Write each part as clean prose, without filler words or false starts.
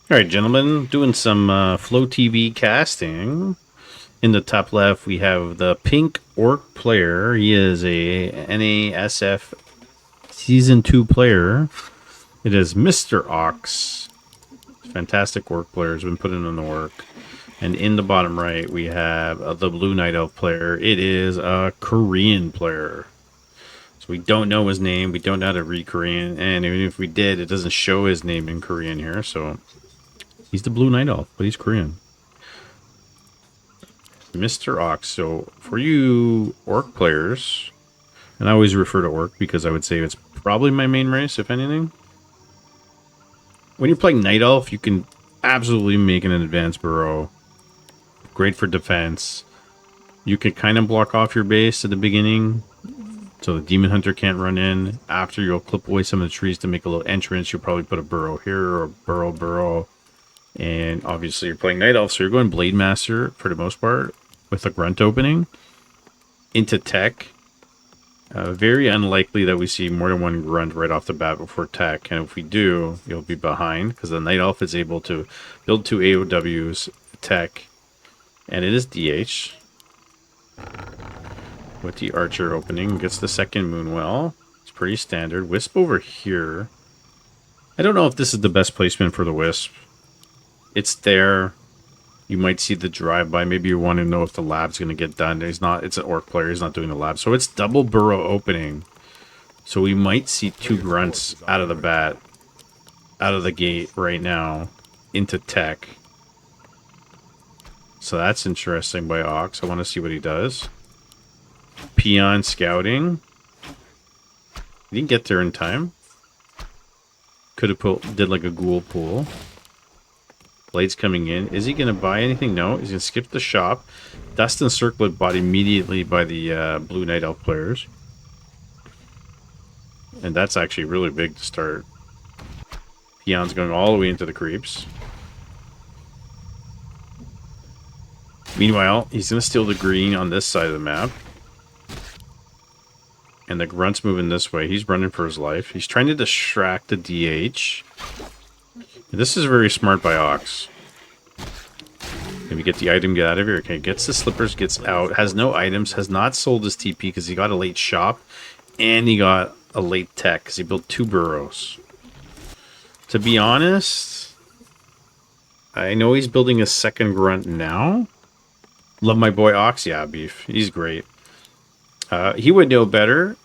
All right, gentlemen, doing some Flow TV casting. In the top left, we have the pink orc player. He is a NASF Season 2 player. It is Mr. Ox. Fantastic orc player. Has been putting in the work. And in the bottom right, we have the Blue Night Elf player. It is a Korean player. So we don't know his name. We don't know how to read Korean. And even if we did, it doesn't show his name in Korean here. So he's the Blue Night Elf, but he's Korean. Mr. Ox. So for you orc players, and I always refer to orc because I would say it's probably my main race, if anything. When you're playing Night Elf, you can absolutely make an advanced burrow. Great for defense. You can kind of block off your base at the beginning, so the Demon Hunter can't run in. After, you'll clip away some of the trees to make a little entrance. You'll probably put a burrow here or a burrow. And obviously you're playing Night Elf, so you're going Blade Master for the most part with a grunt opening into tech. Very unlikely that we see more than one grunt right off the bat before tech. And if we do, you'll be behind because the Night Elf is able to build 2 AOWs, tech, and it is DH. With the Archer opening, gets the second Moonwell. It's pretty standard. Wisp over here. I don't know if this is the best placement for the Wisp. It's there. You might see the drive-by. Maybe you want to know if the lab's going to get done. He's not. It's an orc player. He's not doing the lab. So it's double burrow opening. So we might see 2 grunts out of the bat, out of the gate right now, into tech. So that's interesting by Ox. I want to see what he does. Peon scouting. He didn't get there in time. Could have did like a ghoul pool. Blade's coming in. Is he going to buy anything? No. He's going to skip the shop. Dust and Circlet bought immediately by the Blue Night Elf players. And that's actually really big to start. Peon's going all the way into the creeps. Meanwhile, he's going to steal the green on this side of the map. And the grunt's moving this way. He's running for his life. He's trying to distract the DH. This is very smart by Ox. Maybe get the item, get out of here. Okay, gets the slippers, gets out. Has no items, has not sold his TP because he got a late shop. And he got a late tech because he built 2 burrows. To be honest, I know he's building a second grunt now. Love my boy Ox. Yeah, beef. He's great. He would know better.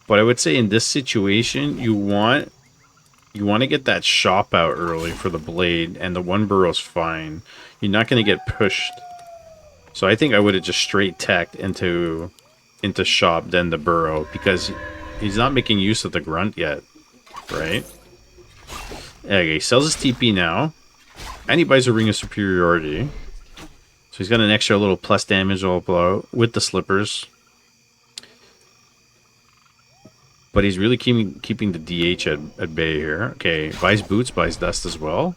But I would say in this situation, you want to get that shop out early for the blade, and the 1 burrow's fine. You're not going to get pushed. So I think I would have just straight teched into shop, then the burrow, because he's not making use of the grunt yet, right? Okay, he sells his TP now, and he buys a Ring of Superiority. So he's got an extra little plus damage all blow with the slippers. But he's really keeping the DH at bay here. Okay, buys boots, buys dust as well.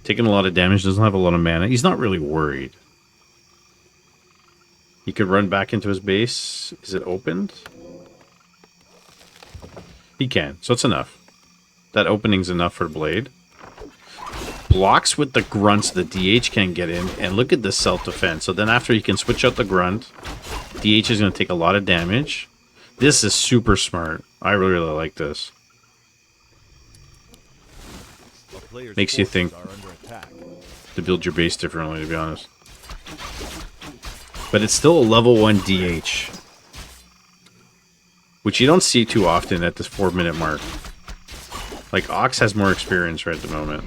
Taking a lot of damage, doesn't have a lot of mana. He's not really worried. He could run back into his base. Is it opened? He can, so it's enough. That opening's enough for Blade. Blocks with the grunts, the DH can't get in. And look at the self-defense. So then after he can switch out the grunt, DH is going to take a lot of damage. This is super smart. I really, really like this. Makes you think to build your base differently, to be honest. But it's still a level 1 DH. Which you don't see too often at this 4-minute mark. Like, Ox has more experience right at the moment.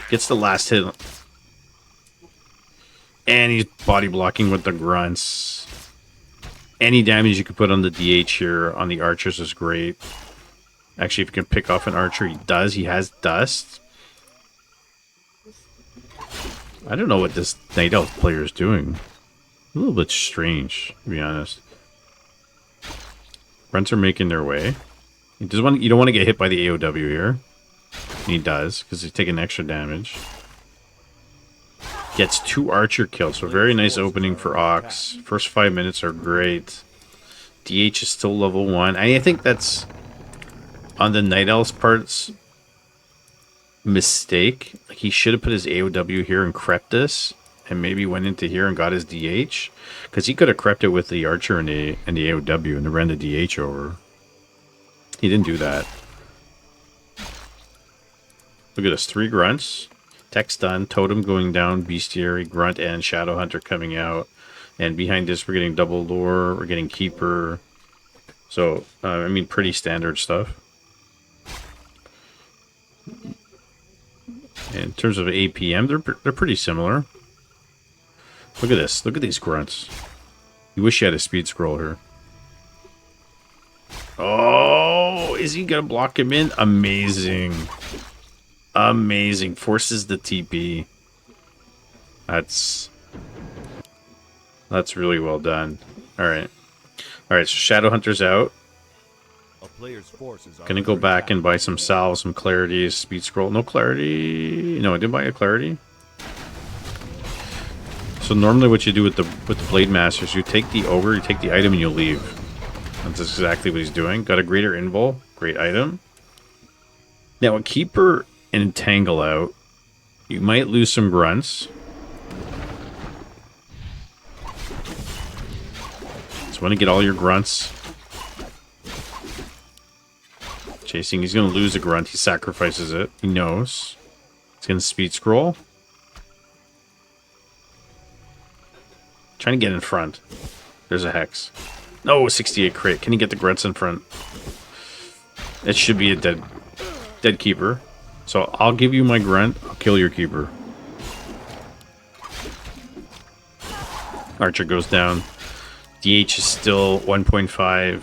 Gets the last hit. And he's body blocking with the grunts. Any damage you can put on the DH here on the archers is great. Actually, if you can pick off an archer, he does. He has dust. I don't know what this Night Elf player is doing. A little bit strange, to be honest. Grunts are making their way. You don't want to get hit by the AOW here. And he does, because he's taking extra damage. Gets 2 archer kills, so very nice opening for Ox. First 5 minutes are great. DH is still level 1. I think that's on the Night Elf's parts mistake. Like, he should have put his AOW here and crept this, and maybe went into here and got his DH, because he could have crept it with the Archer and the AOW and then ran the DH over. He didn't do that. Look at this, 3 grunts, tech stun, totem going down, bestiary, grunt, and shadow hunter coming out. And behind this, we're getting double lore, we're getting keeper. So, I mean, pretty standard stuff. In terms of APM, they're pretty similar. Look at this. Look at these grunts. You wish you had a speed scroll here. Oh, is he gonna block him in? Amazing. Amazing. Forces the TP. That's really well done. Alright. Alright, so Shadowhunter's out. Gonna go back and buy some salve, some clarity, speed scroll. No clarity. No, I didn't buy a clarity. So normally what you do with the Blade Masters, you take the ogre, you take the item, and you leave. That's exactly what he's doing. Got a greater invul, great item. Now a keeper and entangle out, you might lose some grunts. So want to get all your grunts. Chasing, he's going to lose a grunt. He sacrifices it. He knows. He's going to speed scroll. Trying to get in front. There's a hex. No, 68 crit. Can he get the grunts in front? It should be a dead keeper. So I'll give you my grunt. I'll kill your keeper. Archer goes down. DH is still 1.5.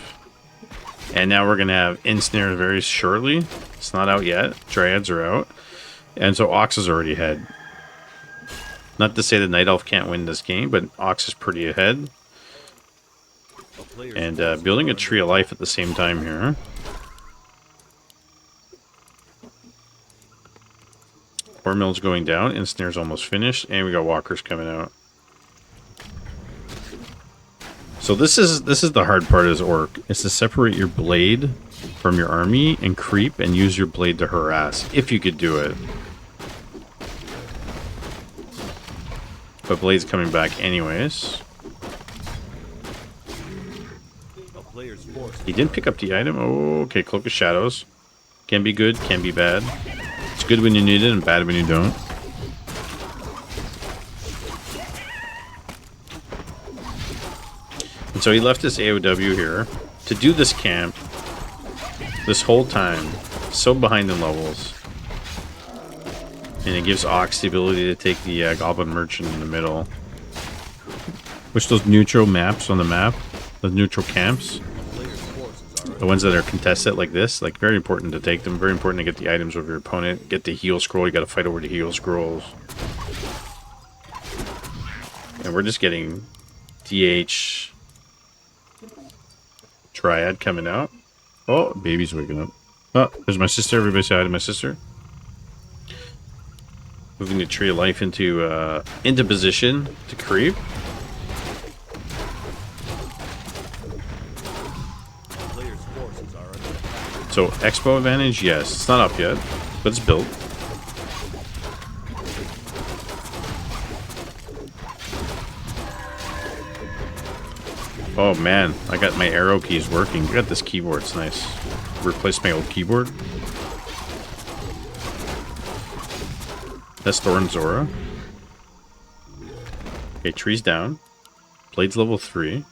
And now we're going to have Ensnare very shortly. It's not out yet. Dryads are out. And so Ox is already ahead. Not to say that Night Elf can't win this game, but Ox is pretty ahead. And building a Tree of Life at the same time here. Ore Mill's going down. Ensnare's almost finished. And we got Walkers coming out. So this is the hard part as Orc, is to separate your blade from your army and creep and use your blade to harass, if you could do it. But Blade's coming back anyways. He didn't pick up the item. Oh, okay, Cloak of Shadows. Can be good, can be bad. It's good when you need it and bad when you don't. And so he left his AOW here to do this camp this whole time. So behind in levels. And it gives Ox the ability to take the Goblin Merchant in the middle. Which those neutral maps on the map, those neutral camps, the ones that are contested like this, like very important to take them. Very important to get the items of your opponent. Get the heal scroll. You got to fight over the heal scrolls. And we're just getting DH Triad coming out. Oh, baby's waking up. Oh, there's my sister. Everybody say hi to my sister. Moving the Tree of Life into position to creep. So Expo advantage, yes. It's not up yet, but it's built. Oh man, I got my arrow keys working. I got this keyboard, it's nice. Replaced my old keyboard. That's Thorn Zora. Okay, tree's down. Blade's level 3.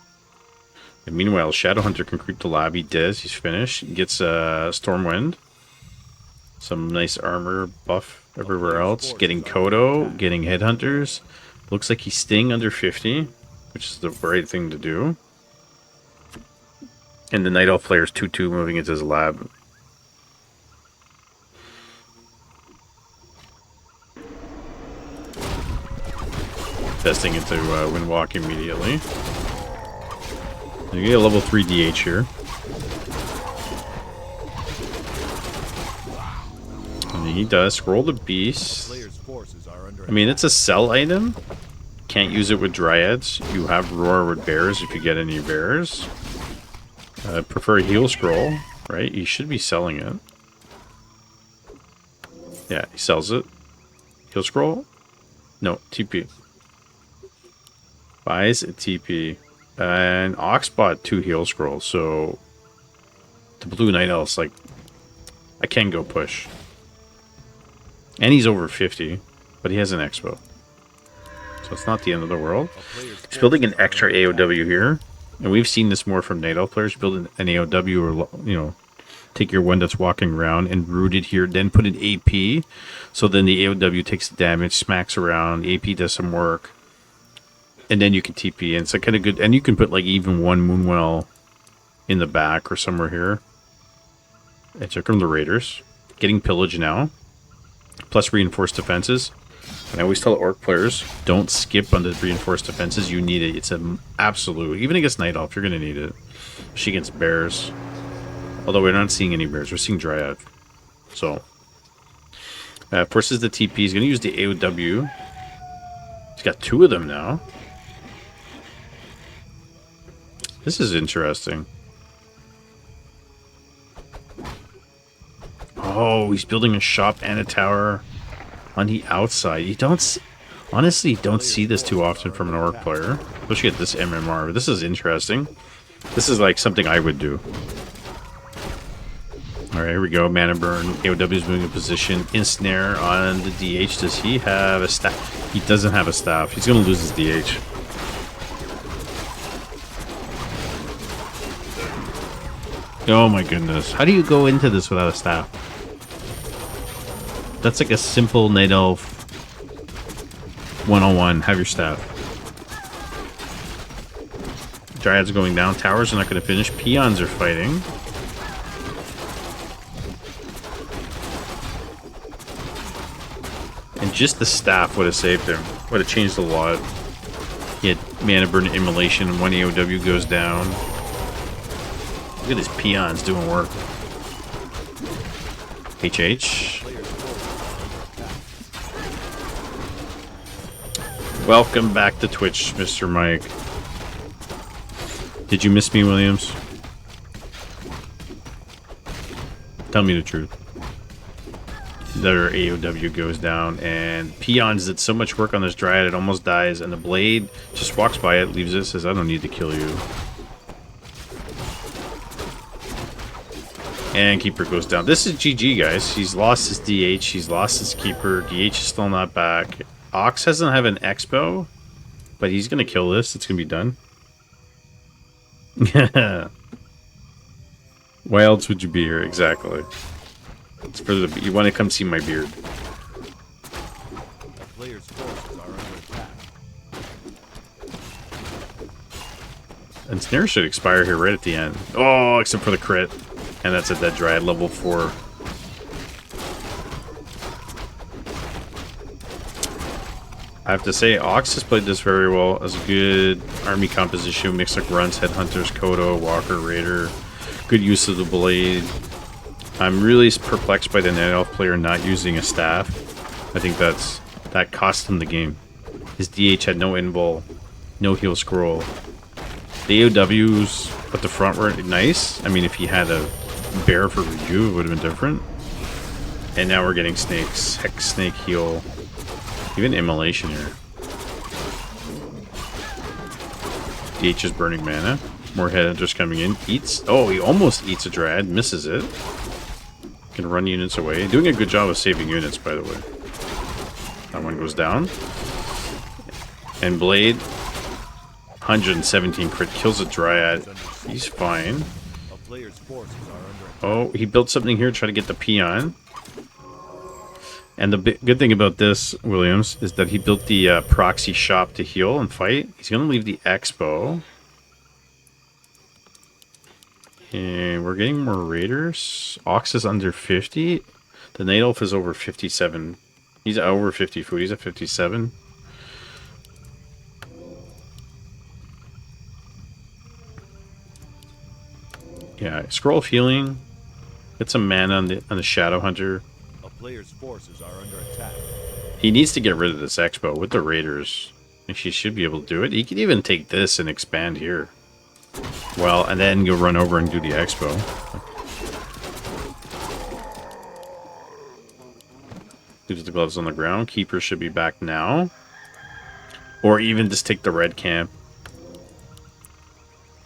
And meanwhile, Shadowhunter can creep the lobby. Diz, he's finished. He gets Stormwind. Some nice armor buff everywhere else. Getting Kodo, getting Headhunters. Looks like he's staying under 50, which is the right thing to do. And the Night Elf player's 2-2 moving into his lab. Testing into Windwalk immediately. You get a level 3 DH here. And he does. Scroll the Beast. I mean, it's a sell item. Can't use it with Dryads. You have Roar with Bears if you get any Bears. Prefer Heal Scroll. Right? He should be selling it. Yeah, he sells it. He'll scroll? No, TP. Buys a TP. And Ox bought 2 heal scrolls, so the Blue Night Elf's like, I can go push. And he's over 50, but he has an expo. So it's not the end of the world. He's building an extra AOW here. And we've seen this more from Night Elf players. Build an AOW or, you know, take your one that's walking around and root it here. Then put an AP. So then the AOW takes the damage, smacks around. AP does some work. And then you can TP. And it's like kind of good. And you can put like even one Moonwell in the back or somewhere here. And took from the Raiders. Getting pillage now. Plus reinforced defenses. And I always tell Orc players, don't skip on the reinforced defenses. You need it. It's an absolute. Even against Night Elf, you're going to need it. Especially against bears. Although we're not seeing any bears. We're seeing Dryad. So. Forces the TP. He's going to use the AOW. He's got 2 of them now. This is interesting. Oh, he's building a shop and a tower on the outside. You don't, honestly, you don't see this too often from an Orc player, especially at this MMR. But this is interesting. This is like something I would do. All right, here we go. Mana burn. AOW is moving a position. Ensnare on the DH. Does he have a staff? He doesn't have a staff. He's going to lose his DH. Oh my goodness. How do you go into this without a staff? That's like a simple Night Elf 101. Have your staff. Dryads are going down. Towers are not going to finish. Peons are fighting. And just the staff would have saved him. Would have changed a lot. He had mana burn immolation and 1 AOW goes down. Look at his peons doing work. HH. Welcome back to Twitch, Mr. Mike. Did you miss me, Williams? Tell me the truth. Their AOW goes down, and Peons did so much work on this Dryad, it almost dies, and the Blade just walks by it, leaves it, says, I don't need to kill you. And Keeper goes down. This is GG, guys. He's lost his DH, he's lost his Keeper, DH is still not back. Ox doesn't have an Expo, but he's going to kill this. It's going to be done. Why else would you be here? Exactly. It's for the. You want to come see my beard. Player's forces are under attack. And Snare should expire here right at the end. Oh, except for the crit. And that's a dead Dryad level 4. I have to say, Ox has played this very well as a good army composition. Mix like runs, headhunters, Kodo, Walker, Raider. Good use of the Blade. I'm really perplexed by the Night Elf player not using a staff. I think that cost him the game. His DH had no invul, no heal scroll. The AOWs at the front were nice. I mean, if he had a bear for review, it would have been different. And now we're getting snakes. Hex, snake, heal. Even immolation here. DH is burning mana. More headhunters coming in. Eats. Oh, he almost eats a Dryad. Misses it. Can run units away. Doing a good job of saving units, by the way. That one goes down. And Blade. 117 crit. Kills a Dryad. He's fine. Oh, he built something here to try to get the peon. And the good thing about this, Williams, is that he built the proxy shop to heal and fight. He's going to leave the Expo. And we're getting more Raiders. Ox is under 50. The Night Elf is over 57. He's over 50 food. He's at 57. Yeah, scroll of healing. Get some mana on the Shadow Hunter. A player's forces are under attack. He needs to get rid of this Expo with the Raiders. And she should be able to do it. He could even take this and expand here. Well, and then you'll run over and do the Expo. Leaves the gloves on the ground. Keeper should be back now. Or even just take the red camp.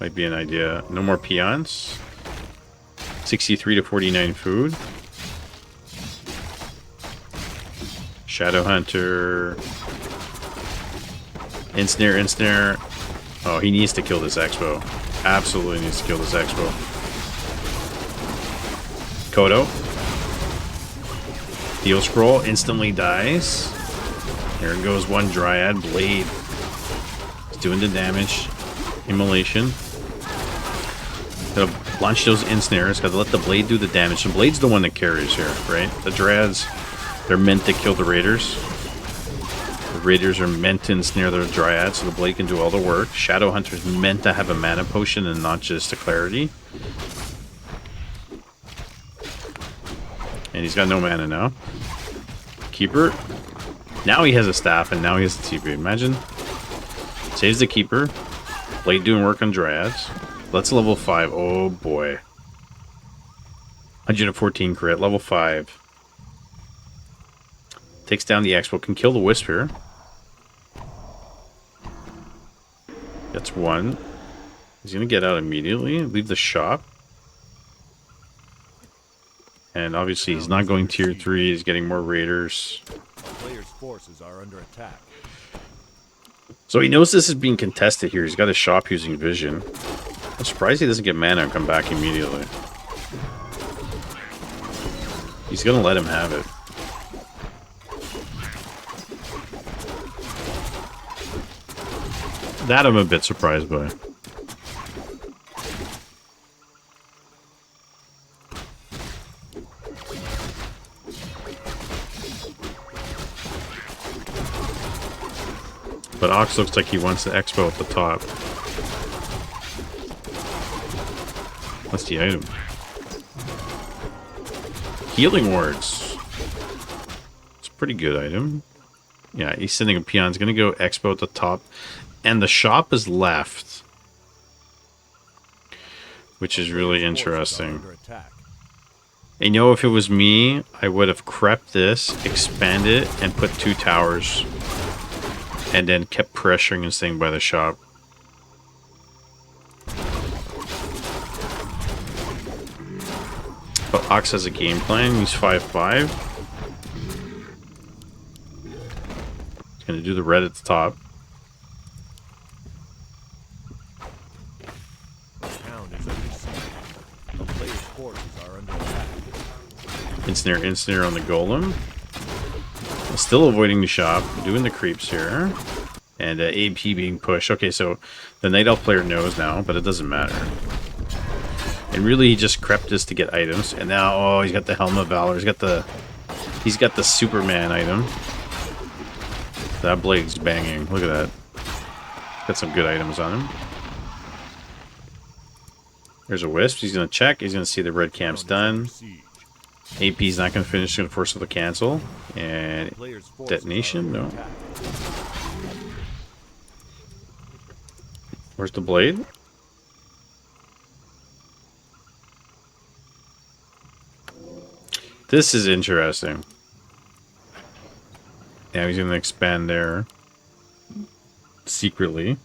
Might be an idea. No more peons. 63 to 49 food. Shadow Hunter. Ensnare, ensnare. Oh, he needs to kill this Expo. Absolutely needs to kill this Expo. Kodo. Heal Scroll instantly dies. There goes one Dryad Blade. It's doing the damage. Immolation. Gotta launch those ensnares. Gotta let the Blade do the damage. The Blade's the one that carries here, right? The Dryads, they're meant to kill the Raiders. The Raiders are meant to ensnare their Dryads, so the Blade can do all the work. Shadow Hunter's meant to have a mana potion and not just a clarity. And he's got no mana now. Keeper. Now he has a staff, and now he has a TP. Imagine. Saves the Keeper. Blade doing work on Dryads. Let's level 5. Oh boy. 114 crit. Level 5. Takes down the Expo. Can kill the Wisp here. That's one. He's going to get out immediately. Leave the shop. And obviously he's not going tier 3. He's getting more Raiders. Player's forces are under attack. So he knows this is being contested here. He's got a shop using Vision. I'm surprised he doesn't get mana and come back immediately. He's going to let him have it. That I'm a bit surprised by. But Ox looks like he wants the Expo at the top. What's the item? Healing Wards. It's a pretty good item. Yeah, he's sending a peon. He's going to go Expo at the top. And the shop is left. Which is really interesting. I know if it was me, I would have crept this, expanded, and put 2 towers. And then kept pressuring and staying by the shop. But Ox has a game plan. He's 5-5. He's going to do the red at the top. Ensnare, ensnare on the Golem. Still avoiding the shop, doing the creeps here. And AP being pushed. Okay, so the Night Elf player knows now, but it doesn't matter. And really, he just crept this to get items. And now, oh, he's got the Helm of Valor. He's got the Superman item. That blade's banging. Look at that. Got some good items on him. There's a Wisp. He's going to check. He's going to see the red camp's done. AP's not going to finish. He's going to force it to cancel. And detonation? No. Where's the blade? This is interesting. Now he's going to expand there. Secretly.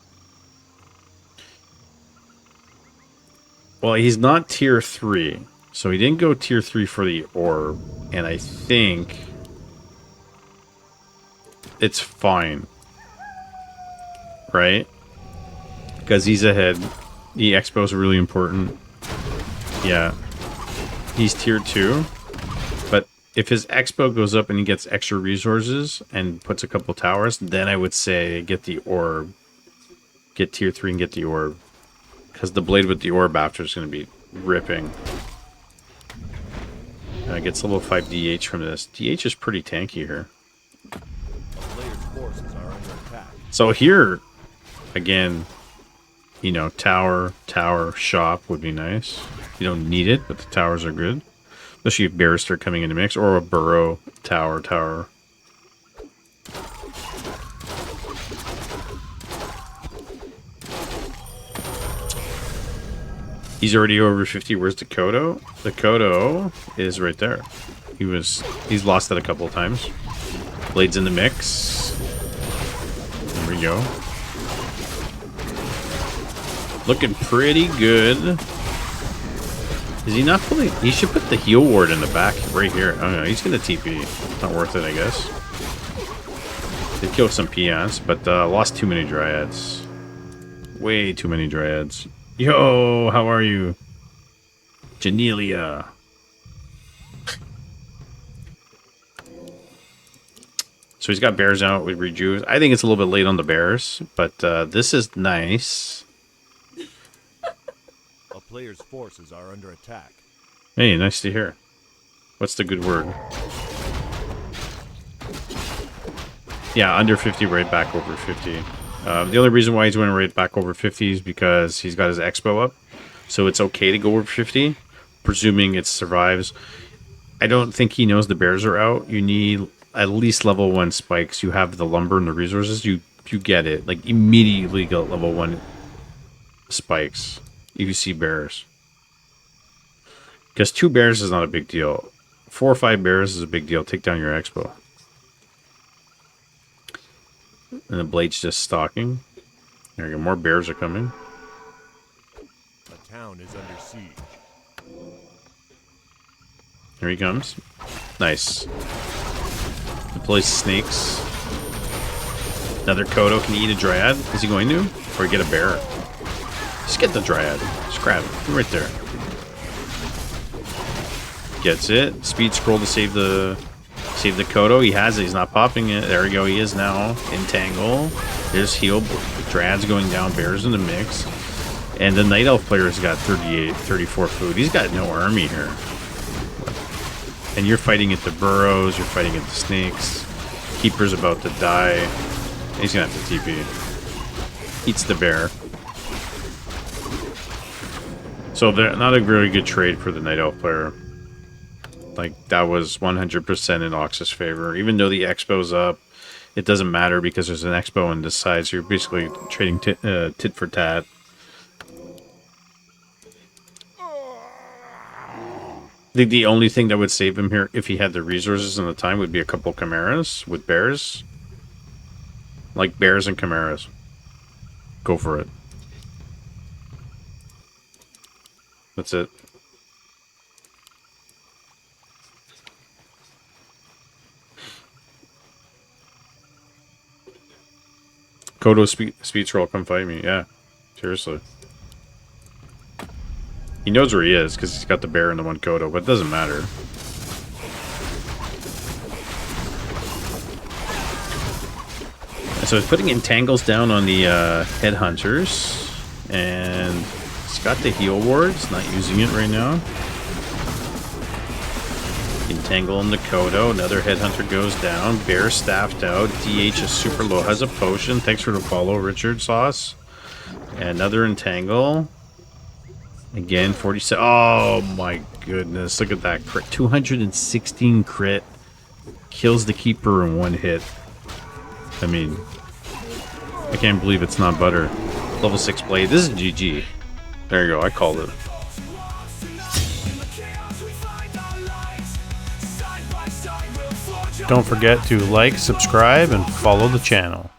Well, he's not tier 3. So he didn't go tier 3 for the orb. And I think it's fine. Right? Because he's ahead. The Expo is really important. Yeah. He's tier 2. But if his Expo goes up and he gets extra resources and puts a couple towers, then I would say get the orb. Get tier 3 and get the orb. Because the blade with the orb after is going to be ripping. Gets level 5 DH from this. DH is pretty tanky here. So here, again, you know, tower, shop would be nice. You don't need it, but the towers are good. Especially if bears start coming into mix. Or a burrow, tower. He's already over 50. Where's the Kodo? The Kodo is right there. He's lost it a couple of times. Blades in the mix. There we go. Looking pretty good. Is he not pulling? He should put the heal ward in the back right here. Oh no, he's gonna TP. Not worth it, I guess. They killed some peons, but lost too many dryads. Way too many dryads. Yo, how are you? Janelia. So he's got bears out with rejuve. I think it's a little bit late on the bears, but this is nice. A player's forces are under attack. Hey, nice to hear. What's the good word? Yeah, under 50, right back over 50. The only reason why he's going to rate back over 50 is because he's got his expo up. So it's okay to go over 50, presuming it survives. I don't think he knows the bears are out. You need at least level 1 spikes. You have the lumber and the resources. You get it. Like, immediately get level 1 spikes if you see bears. Because 2 bears is not a big deal. 4 or 5 bears is a big deal. Take down your expo. And the blade's just stalking. There we go. More bears are coming. A town is under siege. Here he comes. Nice. Deploys snakes. Another Kodo. Can he eat a dryad? Is he going to? Or get a bear? Just get the dryad. Just grab it. Right there. Gets it. Speed scroll to save the Kodo. He has it. He's not popping it. There we go. He is now. Entangle. There's heal. Dryad's going down. Bears in the mix. And the Night Elf player has got 38, 34 food. He's got no army here. And you're fighting at the burrows. You're fighting at the snakes. Keeper's about to die. He's going to have to TP. Eats the bear. So they're not a very good trade for the Night Elf player. Like, that was 100% in Ox's favor. Even though the expo's up, it doesn't matter because there's an expo on this side, so you're basically trading tit for tat. I think the only thing that would save him here, if he had the resources and the time, would be a couple chimeras with bears. Like bears and chimeras. Go for it. That's it. Kodo speed scroll, come fight me. Yeah, seriously. He knows where he is because he's got the bear and the 1 Kodo, but it doesn't matter. So he's putting entangles down on the headhunters, and he's got the heal wards, not using it right now. Entangle on the Kodo. Another headhunter goes down. Bear staffed out. DH is super low. Has a potion. Thanks for the follow, Richard Sauce. And another entangle. Again, 47. Oh my goodness. Look at that crit. 216 crit. Kills the keeper in 1 hit. I mean, I can't believe it's not butter. Level 6 blade. This is GG. There you go. I called it. Don't forget to like, subscribe, and follow the channel.